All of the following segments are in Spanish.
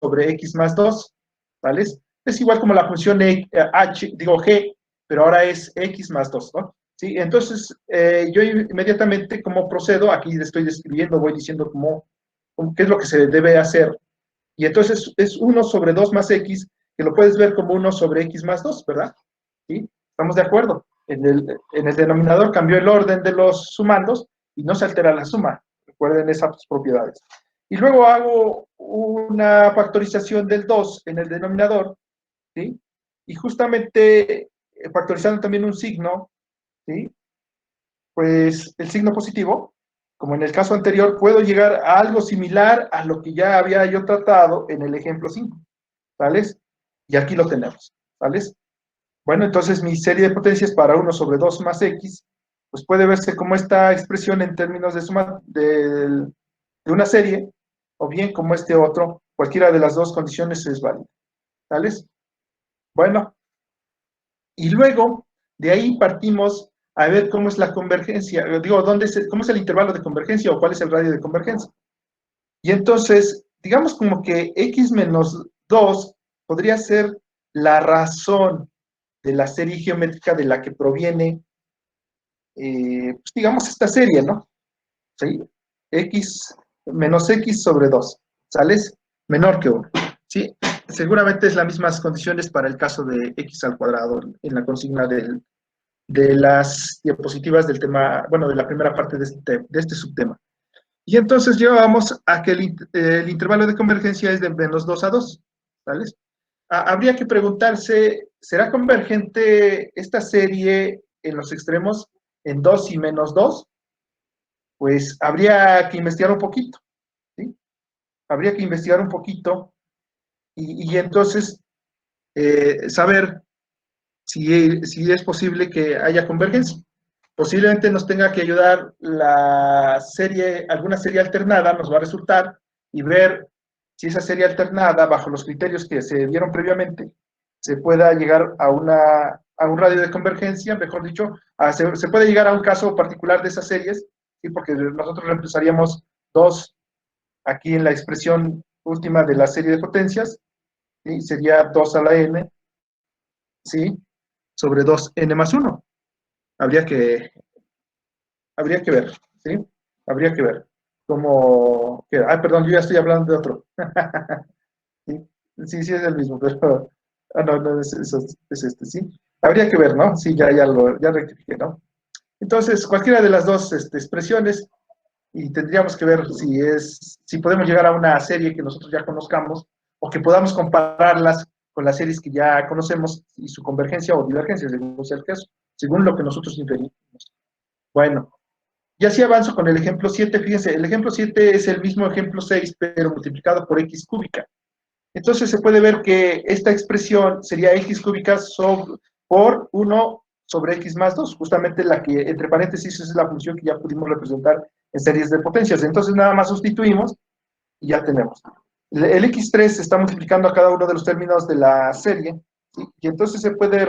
sobre x más 2, ¿vale? Es igual como la función g, pero ahora es x más 2, ¿no? ¿Sí? Entonces, yo inmediatamente, ¿cómo procedo? Aquí estoy describiendo, voy diciendo qué es lo que se debe hacer. Y entonces es 1 sobre 2 más x, que lo puedes ver como 1 sobre x más 2, ¿verdad? ¿Sí? ¿Estamos de acuerdo? En el denominador cambió el orden de los sumandos y no se altera la suma. Recuerden esas propiedades. Y luego hago una factorización del 2 en el denominador, ¿sí? Y justamente factorizando también un signo, ¿sí? Pues el signo positivo, como en el caso anterior, puedo llegar a algo similar a lo que ya había yo tratado en el ejemplo 5, ¿vales? Y aquí lo tenemos, ¿vales? Bueno, entonces mi serie de potencias para 1 sobre 2 más x, pues puede verse como esta expresión en términos de suma de una serie, o bien como este otro, cualquiera de las dos condiciones es válida, ¿vales? Bueno, y luego de ahí partimos a ver cómo es la convergencia, digo, cómo es el intervalo de convergencia o cuál es el radio de convergencia. Y entonces, digamos como que x menos 2 podría ser la razón de la serie geométrica de la que proviene, pues digamos, esta serie, ¿no? ¿Sí? X menos x sobre 2, ¿sales? Menor que 1, ¿sí? Seguramente es las mismas condiciones para el caso de x al cuadrado en la consigna de las diapositivas del tema, bueno, de la primera parte de este subtema. Y entonces llevamos a que el intervalo de convergencia es de menos 2 a 2, ¿vale? Habría que preguntarse, ¿será convergente esta serie en los extremos en 2 y menos 2? Pues habría que investigar un poquito, ¿sí? Habría que investigar un poquito y entonces saber si es posible que haya convergencia. Posiblemente nos tenga que ayudar alguna serie alternada, nos va a resultar, y ver si esa serie alternada, bajo los criterios que se dieron previamente, se pueda llegar a un radio de convergencia, mejor dicho, se puede llegar a un caso particular de esas series, ¿sí? Porque nosotros reemplazaríamos 2 aquí en la expresión última de la serie de potencias, ¿sí? Sería 2 a la n, ¿sí? Sobre 2n más 1. Habría que ver, ¿sí? Habría que ver cómo queda. Ah, perdón, yo ya estoy hablando de otro. ¿Sí? Sí, sí es el mismo, pero... Ah, no, no, es este, ¿sí? Habría que ver, ¿no? Sí, ya rectifiqué, ¿no? Entonces, cualquiera de las dos expresiones, y tendríamos que ver si podemos llegar a una serie que nosotros ya conozcamos, o que podamos compararlas con las series que ya conocemos, y su convergencia o divergencia, según sea el caso, según lo que nosotros inferimos. Bueno, y así avanzo con el ejemplo 7. Fíjense, el ejemplo 7 es el mismo ejemplo 6, pero multiplicado por x cúbica. Entonces se puede ver que esta expresión sería x cúbica por 1 sobre x más 2, justamente la que, entre paréntesis, es la función que ya pudimos representar en series de potencias. Entonces nada más sustituimos y ya tenemos. El x3 está multiplicando a cada uno de los términos de la serie, ¿sí? Y entonces se puede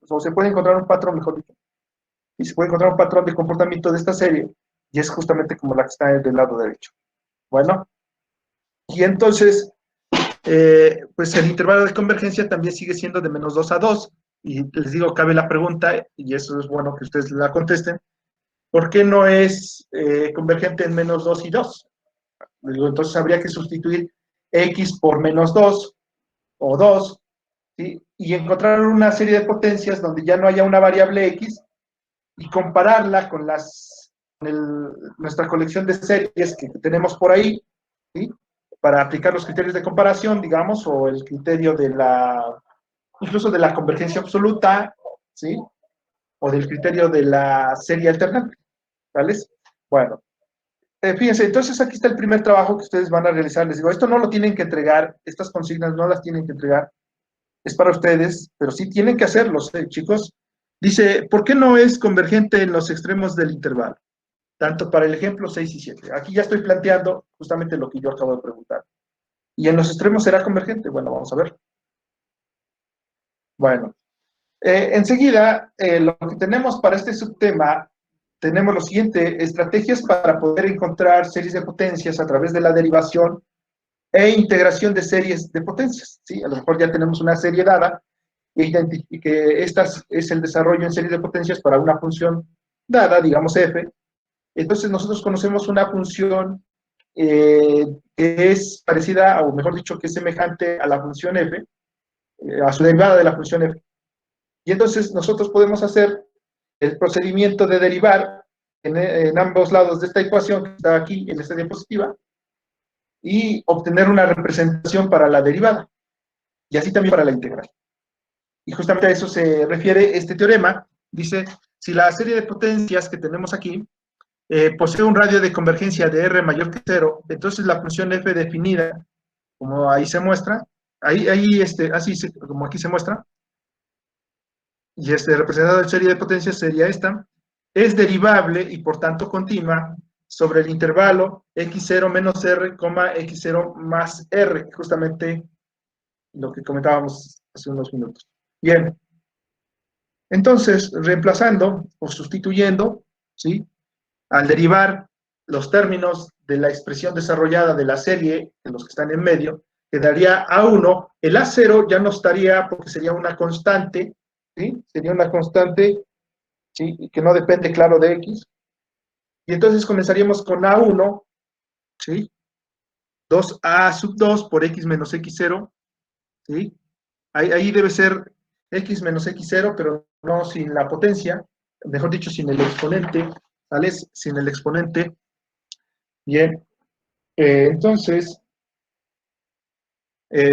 o se puede encontrar un patrón, mejor dicho, y se puede encontrar un patrón de comportamiento de esta serie, y es justamente como la que está del lado derecho. Bueno, y entonces, pues el intervalo de convergencia también sigue siendo de menos 2 a 2, y les digo, cabe la pregunta, y eso es bueno que ustedes la contesten, ¿por qué no es convergente en menos 2 y 2? Digo, entonces habría que sustituir x por menos 2 o 2, ¿sí? Y encontrar una serie de potencias donde ya no haya una variable x, y compararla con nuestra colección de series que tenemos por ahí, ¿sí? Para aplicar los criterios de comparación, digamos, o el criterio incluso de la convergencia absoluta, ¿sí? O del criterio de la serie alternante, ¿vale? Bueno, fíjense, entonces aquí está el primer trabajo que ustedes van a realizar. Les digo, esto no lo tienen que entregar, estas consignas no las tienen que entregar, es para ustedes, pero sí tienen que hacerlos, chicos. Dice, ¿por qué no es convergente en los extremos del intervalo? Tanto para el ejemplo 6 y 7. Aquí ya estoy planteando justamente lo que yo acabo de preguntar. ¿Y en los extremos será convergente? Bueno, vamos a ver. Bueno, enseguida, lo que tenemos para este subtema, tenemos lo siguiente: estrategias para poder encontrar series de potencias a través de la derivación e integración de series de potencias, ¿sí? A lo mejor ya tenemos una serie dada y que esta es el desarrollo en serie de potencias para una función dada, digamos f. Entonces nosotros conocemos una función que es parecida, o mejor dicho, que es semejante a la función f, a su derivada de la función f. Y entonces nosotros podemos hacer el procedimiento de derivar en ambos lados de esta ecuación que está aquí en esta diapositiva y obtener una representación para la derivada y así también para la integral. Y justamente a eso se refiere este teorema. Dice, si la serie de potencias que tenemos aquí posee un radio de convergencia de R mayor que 0, entonces la función f definida, como ahí se muestra, como aquí se muestra, y representado en serie de potencias sería esta, es derivable y por tanto continua sobre el intervalo x0 menos r, x0 más r, justamente lo que comentábamos hace unos minutos. Bien, entonces, reemplazando o sustituyendo, ¿sí? Al derivar los términos de la expresión desarrollada de la serie, de los que están en medio, quedaría A1, el A0 ya no estaría porque sería una constante, ¿sí? Sería una constante, ¿sí? Que no depende, claro, de X. Y entonces comenzaríamos con A1, ¿sí? 2A sub 2 por X menos X0, ¿sí? Ahí debe ser X menos X0, pero no sin la potencia, mejor dicho, sin el exponente, ¿vale? Sin el exponente. Bien, entonces,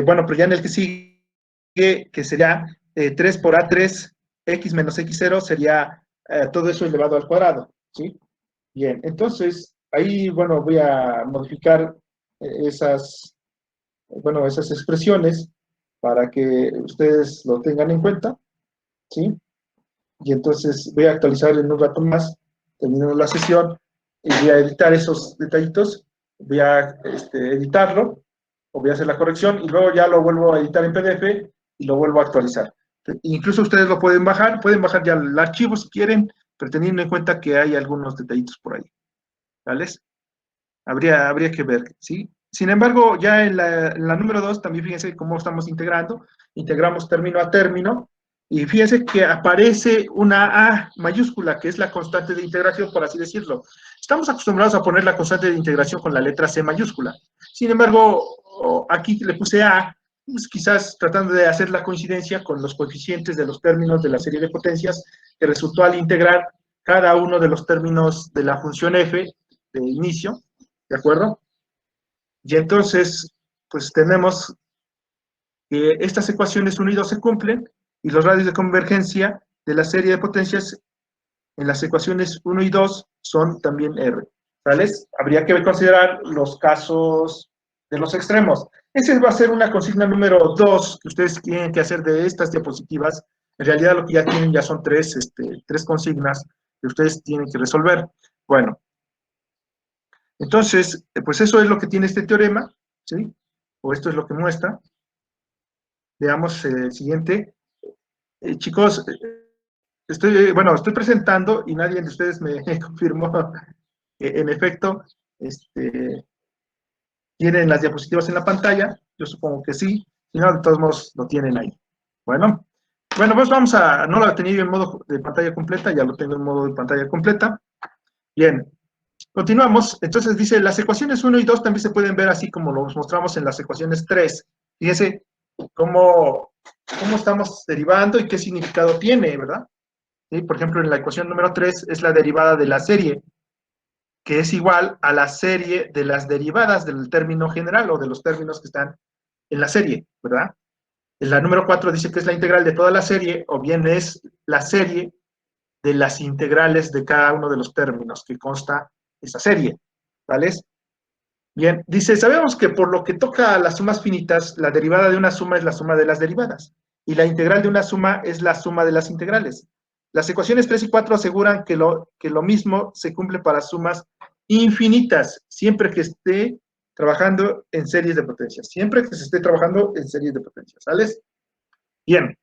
bueno, pero ya en el que sigue, que sería 3 por A3, X menos X0, sería todo eso elevado al cuadrado, ¿sí? Bien, entonces, ahí, bueno, voy a modificar esas expresiones para que ustedes lo tengan en cuenta, ¿sí? Y entonces voy a actualizar en un rato más, terminando la sesión, y voy a editar esos detallitos, voy a editarlo, o voy a hacer la corrección, y luego ya lo vuelvo a editar en PDF y lo vuelvo a actualizar. Incluso ustedes lo pueden bajar ya el archivo si quieren, pero teniendo en cuenta que hay algunos detallitos por ahí, ¿vale? Habría que ver, ¿sí? Sin embargo, ya en la número 2, también fíjense cómo estamos integrando. Integramos término a término. Y fíjense que aparece una A mayúscula, que es la constante de integración, por así decirlo. Estamos acostumbrados a poner la constante de integración con la letra C mayúscula. Sin embargo, aquí le puse A, pues quizás tratando de hacer la coincidencia con los coeficientes de los términos de la serie de potencias que resultó al integrar cada uno de los términos de la función f de inicio. ¿De acuerdo? Y entonces, pues tenemos que estas ecuaciones 1 y 2 se cumplen y los radios de convergencia de la serie de potencias en las ecuaciones 1 y 2 son también R. ¿Vales? Habría que considerar los casos de los extremos. Esa va a ser una consigna número 2 que ustedes tienen que hacer de estas diapositivas. En realidad lo que ya tienen ya son tres consignas que ustedes tienen que resolver. Bueno, entonces, pues eso es lo que tiene este teorema, ¿sí? O esto es lo que muestra. Veamos el siguiente. Chicos, estoy presentando y nadie de ustedes me confirmó que en efecto tienen las diapositivas en la pantalla. Yo supongo que sí. Si no, de todos modos lo tienen ahí. Bueno, pues vamos a, no lo tenía yo en modo de pantalla completa, ya lo tengo en modo de pantalla completa. Bien. Continuamos, entonces dice, las ecuaciones 1 y 2 también se pueden ver así como los mostramos en las ecuaciones 3. Fíjense cómo estamos derivando y qué significado tiene, ¿verdad? ¿Sí? Por ejemplo, en la ecuación número 3 es la derivada de la serie, que es igual a la serie de las derivadas del término general o de los términos que están en la serie, ¿verdad? En la número 4 dice que es la integral de toda la serie, o bien es la serie de las integrales de cada uno de los términos que consta esa serie, ¿vale? Bien, dice, sabemos que por lo que toca a las sumas finitas, la derivada de una suma es la suma de las derivadas, y la integral de una suma es la suma de las integrales. Las ecuaciones 3 y 4 aseguran que lo mismo se cumple para sumas infinitas, siempre que esté trabajando en series de potencias, siempre que se esté trabajando en series de potencias, ¿vale? Bien.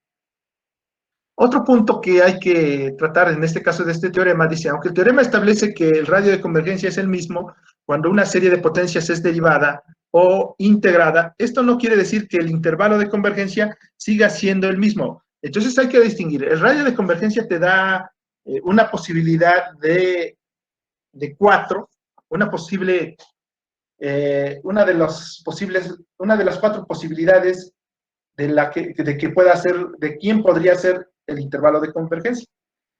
Otro punto que hay que tratar en este caso de este teorema, dice, aunque el teorema establece que el radio de convergencia es el mismo, cuando una serie de potencias es derivada, o integrada, esto no quiere decir que el intervalo de convergencia siga siendo el mismo. Entonces hay que distinguir. El radio de convergencia te da una posibilidad de 4, una posible, una de las posibles, una de las 4 posibilidades de que pueda ser, de quién podría ser el intervalo de convergencia.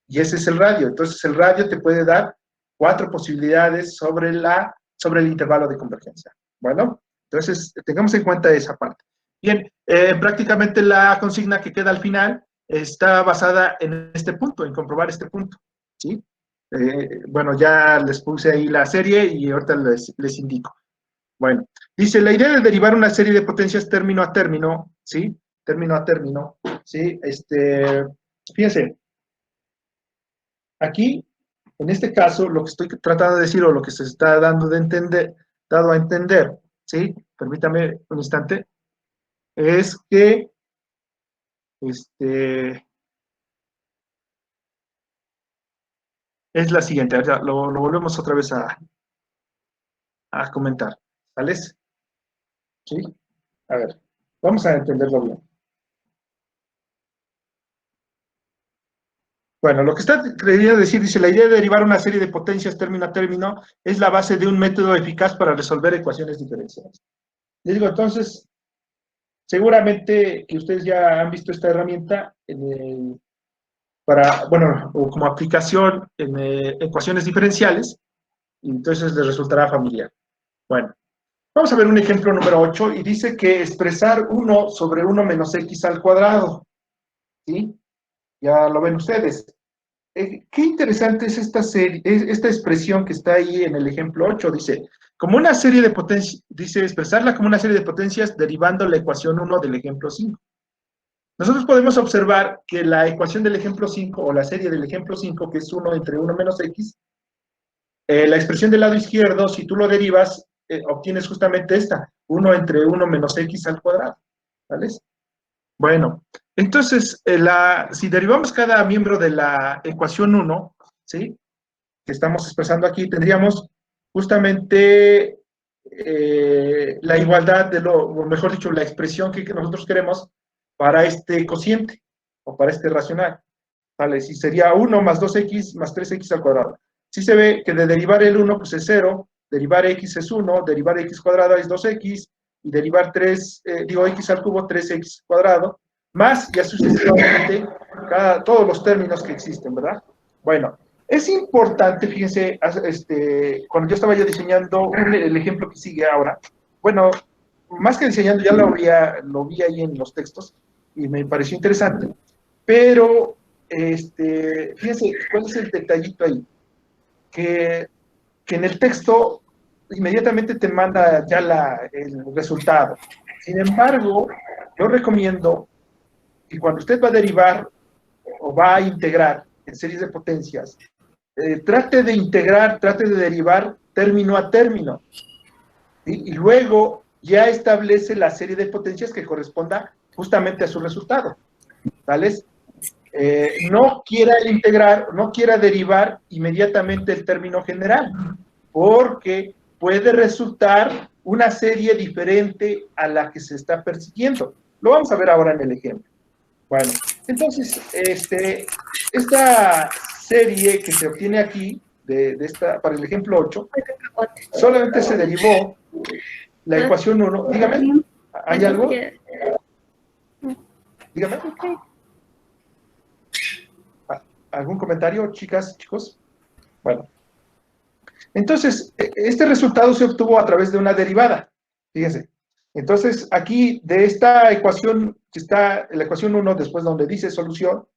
Y ese es el radio. Entonces el radio te puede dar 4 posibilidades sobre el intervalo de convergencia. Bueno, entonces tengamos en cuenta esa parte. Bien, prácticamente la consigna que queda al final está basada en este punto, en comprobar este punto, ¿sí? Bueno, ya les puse ahí la serie y ahorita les indico. Bueno, dice, la idea de derivar una serie de potencias término a término, ¿sí? Término a término, ¿sí? Fíjense, aquí, en este caso, lo que estoy tratando de decir o lo que se está dando dado a entender, ¿sí? Permítame un instante, es que, es la siguiente, lo volvemos otra vez a comentar, ¿vale? ¿Sí? A ver, vamos a entenderlo bien. Bueno, lo que está queriendo decir, dice, la idea de derivar una serie de potencias término a término es la base de un método eficaz para resolver ecuaciones diferenciales. Les digo, entonces, seguramente que ustedes ya han visto esta herramienta bueno, o como aplicación en ecuaciones diferenciales, y entonces les resultará familiar. Bueno, vamos a ver un ejemplo número 8, y dice que expresar 1 sobre 1 menos x al cuadrado, ¿sí? Ya lo ven ustedes. Qué interesante es esta expresión que está ahí en el ejemplo 8. Dice, como una serie de potencias, dice expresarla como una serie de potencias derivando la ecuación 1 del ejemplo 5. Nosotros podemos observar que la ecuación del ejemplo 5 o la serie del ejemplo 5, que es 1 entre 1 menos x, la expresión del lado izquierdo, si tú lo derivas, obtienes justamente esta, 1 entre 1 menos x al cuadrado. ¿Vale? Bueno, entonces, si derivamos cada miembro de la ecuación 1, ¿sí? Que estamos expresando aquí, tendríamos justamente la igualdad o mejor dicho, la expresión que nosotros queremos para este cociente o para este racional. ¿Vale? Si sería 1 más 2x más 3x al cuadrado. Si se ve que de derivar el 1 pues es 0, derivar x es 1, derivar x cuadrada es 2x, y derivar x al cubo 3x cuadrado, más ya sucesivamente todos los términos que existen, ¿verdad? Bueno, es importante, fíjense, cuando yo estaba diseñando el ejemplo que sigue ahora, bueno, más que diseñando, ya lo vi ahí en los textos y me pareció interesante, pero fíjense, ¿cuál es el detallito ahí? Que en el texto inmediatamente te manda ya el resultado. Sin embargo, yo recomiendo que cuando usted va a derivar o va a integrar en series de potencias, trate de derivar término a término, ¿sí? Y luego ya establece la serie de potencias que corresponda justamente a su resultado, ¿vale? No quiera integrar, no quiera derivar inmediatamente el término general, porque puede resultar una serie diferente a la que se está persiguiendo. Lo vamos a ver ahora en el ejemplo. Bueno, entonces, esta serie que se obtiene aquí, para el ejemplo 8, solamente se derivó la ecuación 1. Dígame, ¿hay algo? Dígame. ¿Algún comentario, chicas, chicos? Bueno. Entonces, este resultado se obtuvo a través de una derivada. Fíjense. Entonces, aquí de esta ecuación, que está en la ecuación 1, después donde dice solución,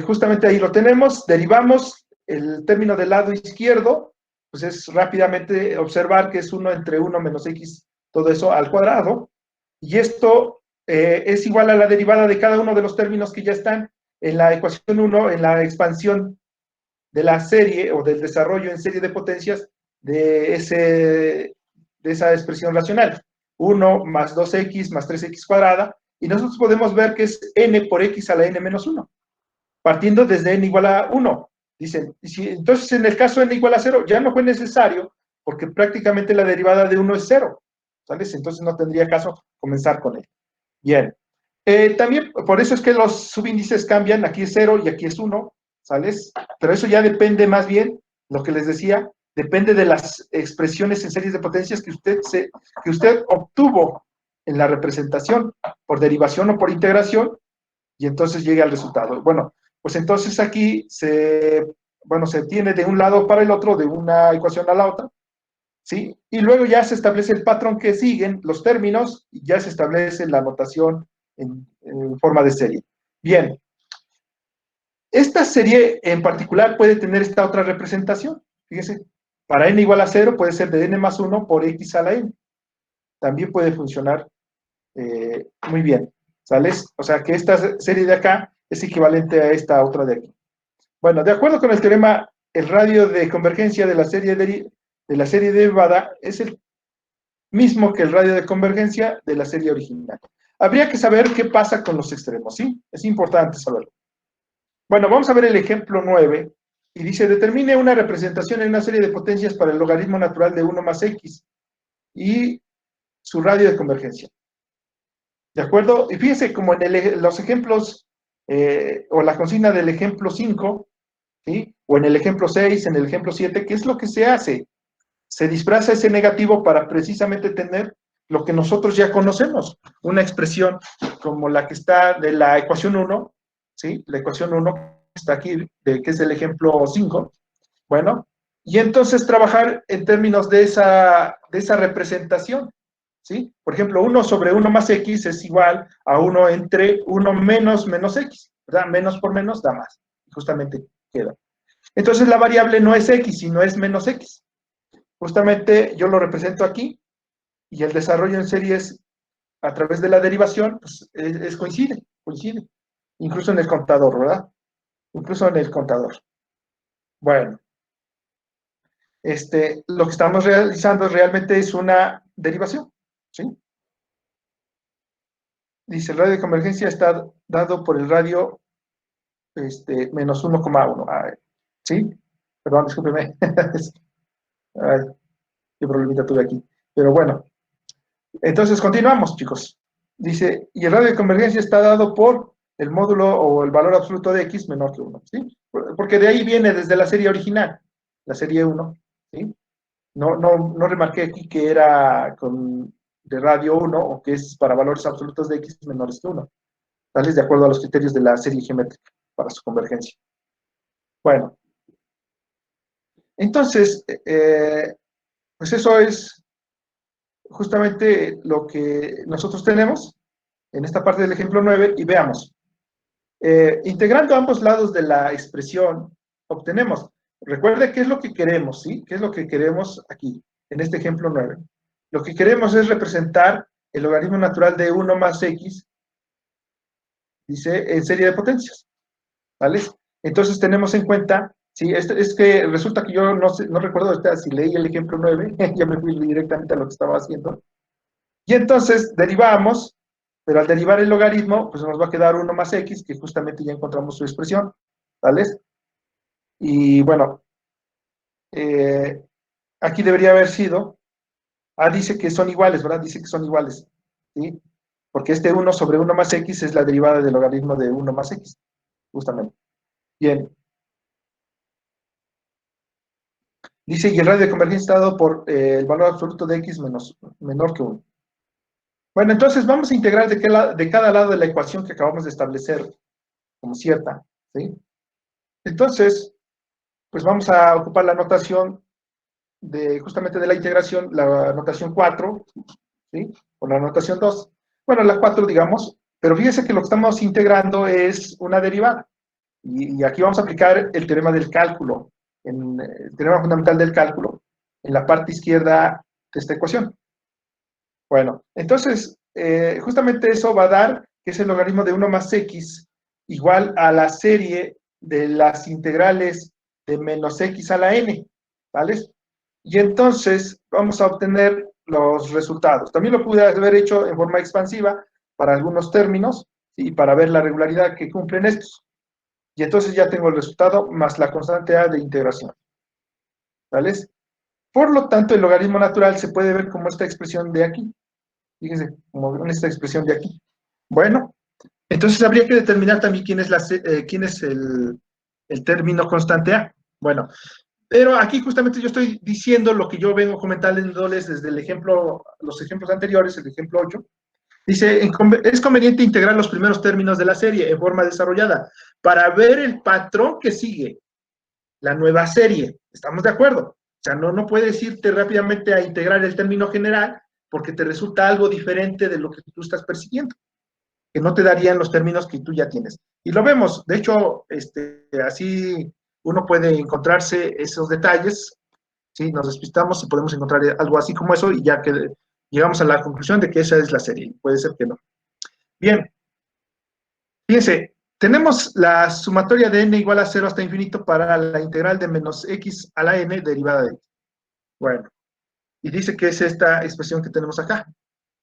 justamente ahí lo tenemos, derivamos el término del lado izquierdo, pues es rápidamente observar que es 1 entre 1 menos x, todo eso al cuadrado, y esto es igual a la derivada de cada uno de los términos que ya están en la ecuación 1, en la expansión de la serie o del desarrollo en serie de potencias de esa expresión racional. 1 más 2x más 3x cuadrada, y nosotros podemos ver que es n por x a la n menos 1, partiendo desde n igual a 1. Dicen, entonces en el caso n igual a 0, ya no fue necesario, porque prácticamente la derivada de 1 es 0. ¿Sales? Entonces no tendría caso comenzar con él. Bien. También, por eso es que los subíndices cambian, aquí es 0 y aquí es 1, ¿sales? Pero eso ya depende más bien, lo que les decía, depende de las expresiones en series de potencias que usted obtuvo en la representación, por derivación o por integración, y entonces llega al resultado. Bueno, pues entonces aquí se tiene de un lado para el otro, de una ecuación a la otra, ¿sí? Y luego ya se establece el patrón que siguen los términos y ya se establece la notación en forma de serie. Bien, esta serie en particular puede tener esta otra representación. Fíjense, para n igual a 0 puede ser de n más 1 por x a la n. También puede funcionar muy bien. ¿Sales? O sea que esta serie de acá es equivalente a esta otra de aquí. Bueno, de acuerdo con el teorema, el radio de convergencia de la serie derivada es el mismo que el radio de convergencia de la serie original. Habría que saber qué pasa con los extremos, ¿sí? Es importante saberlo. Bueno, vamos a ver el ejemplo 9, y dice, determine una representación en una serie de potencias para el logaritmo natural de 1 más x y su radio de convergencia. ¿De acuerdo? Y fíjense, como en los ejemplos, o la consigna del ejemplo 5, ¿sí? O en el ejemplo 6, en el ejemplo 7, ¿qué es lo que se hace? Se disfraza ese negativo para precisamente tener lo que nosotros ya conocemos, una expresión como la que está de la ecuación 1, ¿sí? La ecuación 1 está aquí, que es el ejemplo 5, bueno, y entonces trabajar en términos de esa representación, ¿sí? Por ejemplo, 1 sobre 1 más x es igual a 1 entre 1 menos menos x, ¿verdad? Menos por menos da más, justamente queda. Entonces la variable no es x, sino es menos x. Justamente yo lo represento aquí, y el desarrollo en series a través de la derivación, pues coincide. Incluso en el contador, ¿verdad? Incluso en el contador. Bueno, lo que estamos realizando realmente es una derivación, ¿sí? Dice, el radio de convergencia está dado por el radio menos 1,1. ¿Sí? Perdón, discúlpeme. Ay, qué problemita tuve aquí. Pero bueno, entonces continuamos, chicos. Dice, y el radio de convergencia está dado por el módulo o el valor absoluto de x menor que 1, ¿sí? Porque de ahí viene desde la serie original, la serie 1, ¿sí? No remarqué aquí que era de radio 1 o que es para valores absolutos de x menores que 1, tales de acuerdo a los criterios de la serie geométrica para su convergencia. Bueno, entonces, pues eso es justamente lo que nosotros tenemos en esta parte del ejemplo 9, y veamos. Integrando ambos lados de la expresión, obtenemos, recuerde qué es lo que queremos, ¿sí? ¿Qué es lo que queremos aquí, en este ejemplo 9? Lo que queremos es representar el logaritmo natural de 1 más x, dice, en serie de potencias, ¿vale? Entonces tenemos en cuenta, ¿sí? Es que resulta que yo no recuerdo si leí el ejemplo 9, ya me fui directamente a lo que estaba haciendo, y entonces derivamos, pero al derivar el logaritmo, pues nos va a quedar 1 más x, que justamente ya encontramos su expresión, ¿vale? Y bueno, aquí debería haber sido, dice que son iguales, ¿verdad? Dice que son iguales, ¿sí? Porque 1 sobre 1 más x es la derivada del logaritmo de 1 más x, justamente. Bien. Dice, y el radio de convergencia está dado por el valor absoluto de x menor que 1. Bueno, entonces vamos a integrar de cada lado de la ecuación que acabamos de establecer como cierta, ¿sí? Entonces, pues vamos a ocupar la notación justamente de la integración, la notación 4, ¿sí? O la notación 2. Bueno, la 4, digamos, pero fíjese que lo que estamos integrando es una derivada. Y aquí vamos a aplicar el teorema del cálculo, el teorema fundamental del cálculo, en la parte izquierda de esta ecuación. Bueno, entonces, justamente eso va a dar que es el logaritmo de 1 más x igual a la serie de las integrales de menos x a la n, ¿vale? Y entonces vamos a obtener los resultados. También lo pude haber hecho en forma expansiva para algunos términos, y para ver la regularidad que cumplen estos. Y entonces ya tengo el resultado más la constante a de integración, ¿vale? Por lo tanto, el logaritmo natural se puede ver como esta expresión de aquí. Fíjense, como esta expresión de aquí. Bueno, entonces habría que determinar también quién es el término constante A. Bueno, pero aquí justamente yo estoy diciendo lo que yo vengo comentándoles desde el ejemplo, los ejemplos anteriores, el ejemplo 8. Dice, es conveniente integrar los primeros términos de la serie en forma desarrollada para ver el patrón que sigue la nueva serie. ¿Estamos de acuerdo? O sea, no puedes irte rápidamente a integrar el término general porque te resulta algo diferente de lo que tú estás persiguiendo, que no te darían los términos que tú ya tienes. Y lo vemos, de hecho, así uno puede encontrarse esos detalles, ¿sí? Nos despistamos y podemos encontrar algo así como eso y ya que llegamos a la conclusión de que esa es la serie. Puede ser que no. Bien, fíjense, tenemos la sumatoria de n igual a 0 hasta infinito para la integral de menos x a la n derivada de x. Bueno, y dice que es esta expresión que tenemos acá.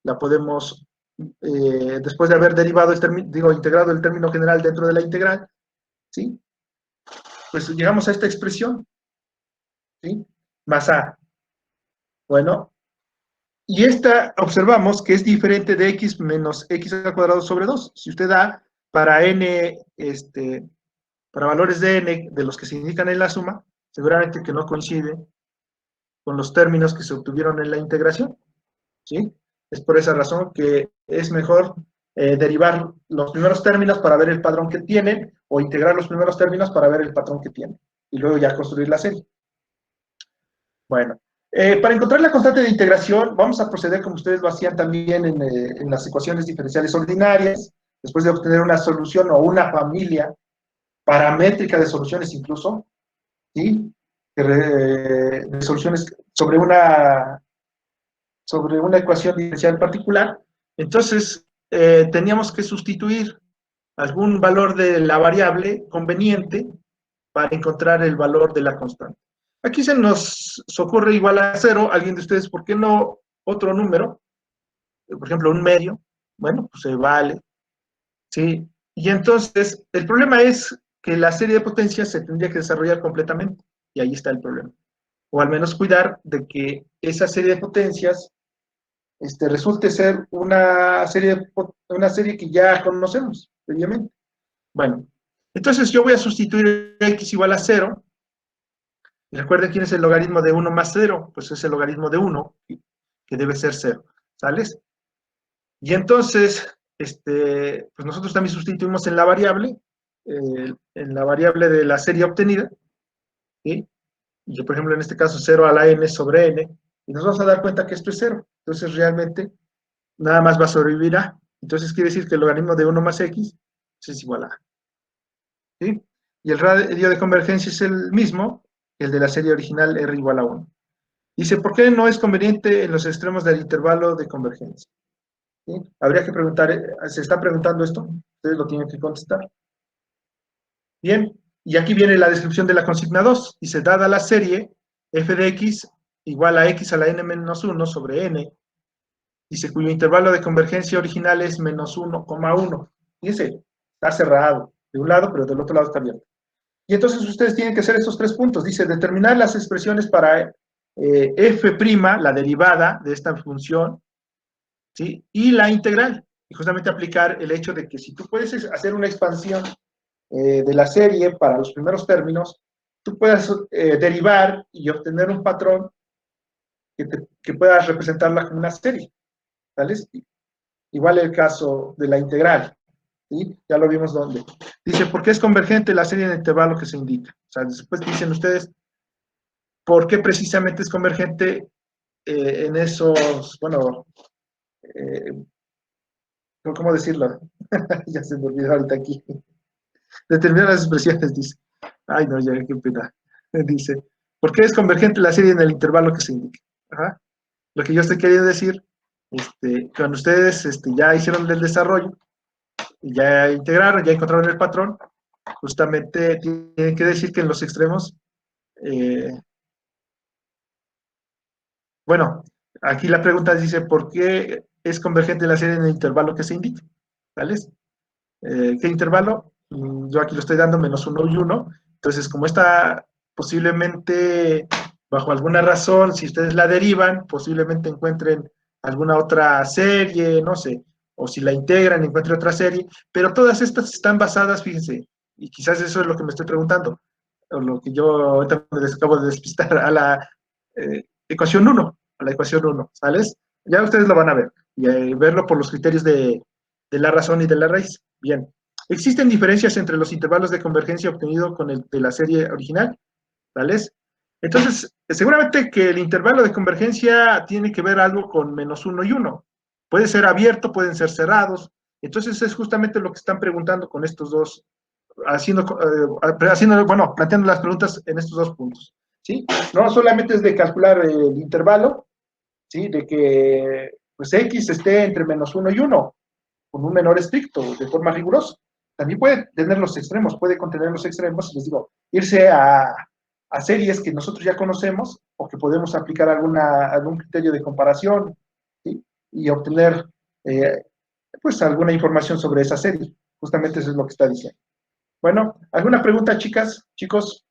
La podemos, después de haber derivado integrado el término general dentro de la integral, ¿sí? Pues llegamos a esta expresión, ¿sí? Más a. Bueno, y esta observamos que es diferente de x menos x al cuadrado sobre 2. Si usted da para n, para valores de n, de los que se indican en la suma, seguramente que no coincide con los términos que se obtuvieron en la integración, ¿sí? Es por esa razón que es mejor derivar los primeros términos para ver el patrón que tienen o integrar los primeros términos para ver el patrón que tienen y luego ya construir la serie. Bueno, para encontrar la constante de integración vamos a proceder como ustedes lo hacían también en las ecuaciones diferenciales ordinarias, después de obtener una solución o una familia paramétrica de soluciones incluso, ¿sí? De soluciones sobre una ecuación diferencial particular. Entonces, teníamos que sustituir algún valor de la variable conveniente para encontrar el valor de la constante. Aquí se nos ocurre igual a 0. Alguien de ustedes, ¿por qué no otro número? Por ejemplo, un medio. Bueno, pues se vale. ¿Sí? Y entonces, el problema es que la serie de potencias se tendría que desarrollar completamente. Y ahí está el problema. O al menos cuidar de que esa serie de potencias resulte ser una serie que ya conocemos previamente. Bueno, entonces yo voy a sustituir x igual a 0. Y recuerden quién es el logaritmo de 1 más 0, pues es el logaritmo de 1, que debe ser 0, ¿sales? Y entonces, pues nosotros también sustituimos en la variable de la serie obtenida, ¿sí? Y por ejemplo, en este caso 0 a la n sobre n, y nos vamos a dar cuenta que esto es 0. Entonces, realmente, nada más va a sobrevivir a. Entonces, quiere decir que el logaritmo de 1 más x pues, es igual a a. ¿Sí? Y el radio de convergencia es el mismo, el de la serie original R igual a 1. Dice, ¿por qué no es conveniente en los extremos del intervalo de convergencia? ¿Sí? Habría que preguntar, ¿se están preguntando esto? Ustedes lo tienen que contestar. Bien, y aquí viene la descripción de la consigna 2. Dice, dada la serie f de x igual a x a la n menos 1 sobre n, dice, cuyo intervalo de convergencia original es menos 1,1. Fíjense, está cerrado de un lado, pero del otro lado está abierto. Y entonces ustedes tienen que hacer estos 3 puntos. Dice, determinar las expresiones para f', la derivada de esta función, ¿sí? Y la integral. Y justamente aplicar el hecho de que si tú puedes hacer una expansión de la serie para los primeros términos, tú puedas derivar y obtener un patrón que puedas representarla como una serie. ¿Sales? Igual el caso de la integral. ¿Sí? Ya lo vimos dónde. Dice, ¿por qué es convergente la serie de intervalo que se indica? O sea, después dicen ustedes, ¿por qué precisamente es convergente en esos, bueno, ¿cómo decirlo? Ya se me olvidó ahorita aquí. Determinar las expresiones, dice. Ay, no, ya, qué pena. Dice, ¿por qué es convergente la serie en el intervalo que se indica? Ajá. Lo que yo estoy queriendo decir, cuando ustedes ya hicieron el desarrollo, ya integraron, ya encontraron el patrón, justamente tienen que decir que en los extremos, bueno, aquí la pregunta dice, ¿por qué es convergente la serie en el intervalo que se indica? ¿Vales? ¿Qué intervalo? Yo aquí lo estoy dando menos 1 y 1, entonces como está posiblemente bajo alguna razón, si ustedes la derivan, posiblemente encuentren alguna otra serie, no sé, o si la integran, encuentren otra serie, pero todas estas están basadas, fíjense, y quizás eso es lo que me estoy preguntando, o lo que yo ahorita me acabo de despistar a la ecuación uno, a la ecuación uno, ¿sales? Ya ustedes lo van a ver, y verlo por los criterios de la razón y de la raíz. Bien, ¿existen diferencias entre los intervalos de convergencia obtenidos con el de la serie original? ¿Tales? Entonces, seguramente que el intervalo de convergencia tiene que ver algo con menos uno y uno. Puede ser abierto, pueden ser cerrados. Entonces, es justamente lo que están preguntando con estos dos, bueno, planteando las preguntas en estos dos puntos. ¿Sí? No solamente es de calcular el intervalo, ¿sí? De que pues X esté entre menos uno y uno, con un menor estricto, de forma rigurosa. También puede tener los extremos, puede contener los extremos, les digo, irse a series que nosotros ya conocemos o que podemos aplicar algún criterio de comparación, ¿sí? Y obtener eh, pues alguna información sobre esa serie. Justamente eso es lo que está diciendo. Bueno, ¿alguna pregunta, chicas, chicos?